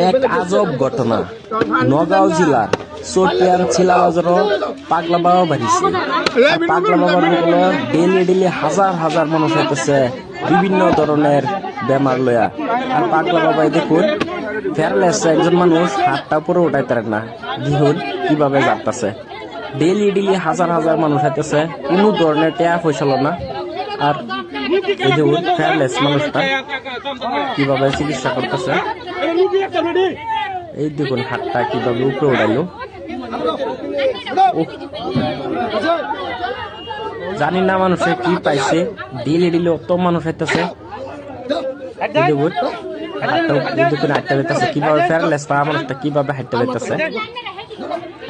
এক আজব ঘটনা নগাঁও জেলার চটিয়ান ছিলাবাজার পাগলা বাবা বাড়িছে। পাগলা বাবার বলে ডেলি হাজার হাজার মানুষ হইতেছে বিভিন্ন ধরনের বেমার লয়া। আর পাগলা বাবাই দেখুন ফেরলেস একজন মানুষ হাতটা উপরে উঠাইতে পারে না, দেখুন কিভাবে যাচ্ছে। ডেলি হাজার হাজার মানুষ হইতেছে, কোনো ধরনের টেয়া পয়সা না। আর এই দেখুন ফেরলেস মানুষটা কিভাবে চিকিৎসা করতেছে। এই দেখুন হাতটা কিভাবে উপরে উঠাইলো। জানি না মানুষে কি পাইছে, ডেলি অত মানুষ হইতেছে। দেখুন হাঁটতে বেরতেছে, কিভাবে ফেরলেস পাওয়া মানুষটা কিভাবে হাঁটতে বেরতেছে।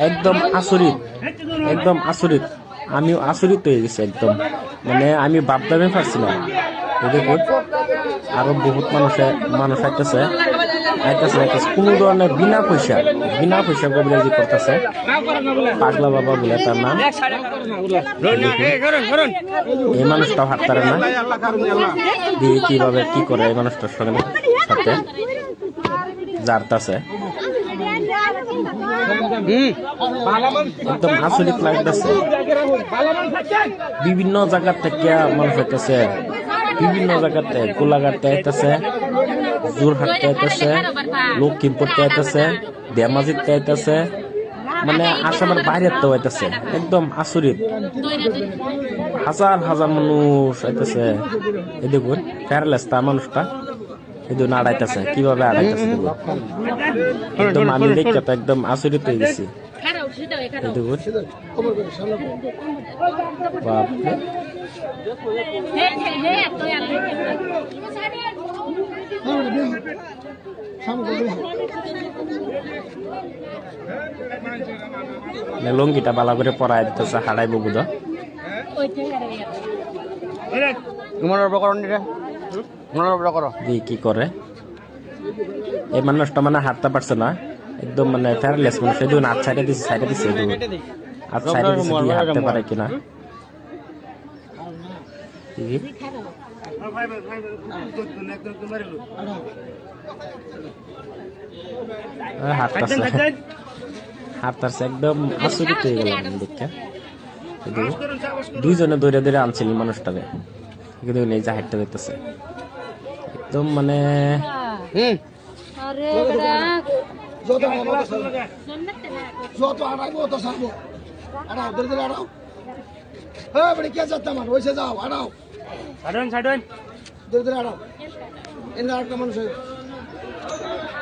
একদম আচরিত, আমিও আচরিত হয়ে গেছি একদম, মানে আমি ভাবতে পারছি না। দেখুন আরো বহুত মানুষ আইতেছে কোন ধরনের বিনা পয়সা কবিরাজি করতেছে। পাগলা বাবা বলে তার নাম। এই মানুষটাও হাত পারে না, দিয়ে কিভাবে কি করে এই মানুষটার সাথে জারতাছে। একদম আচরিত লাগতেছে। বিভিন্ন জায়গা থেকে মানুষ হইতেছে, বিভিন্ন জায়গাতে গোলাঘাটতে আইতেছে, যোরহাটতে আইতেছে, লক্ষ্মীপুরতে আইতেছে, ধেমাজিতে আইতেছে, মানে আসামের বাইরেতেও আইতেছে। একদম আচরিত, হাজার হাজার মানুষ আইতেছে। এই দেখুন ফেয়ারলেস তা মানুষটা এই দেখুন আড়াইতেছে, কিভাবে আড়াইতেছে দেখুন। একদম আমি দেখতে তো একদম আচরিত হয়ে গেছি। এই দেখুন বাপরে, লঙ্গিটা বালা করে পরাই দিতেছে, হারাই বুধ কি করে এই মানুষটা, মানে হাঁটতে পারছে না একদম, মানে ফেয়ারলেস মানুষ। এই দেখুন হাত সাইডে দিচ্ছে হাত সাইডে দিচ্ছে, দিয়ে হাঁটতে পারে কিনা হাঁটতাছে। একদম আচরিত হয়ে গেলাম দেখে। দুইজনে দৌড়ে আনছিল মানুষটাকে, দেখুন এই যে হাঁটতে দেখতেছে একদম, মানে মানুষ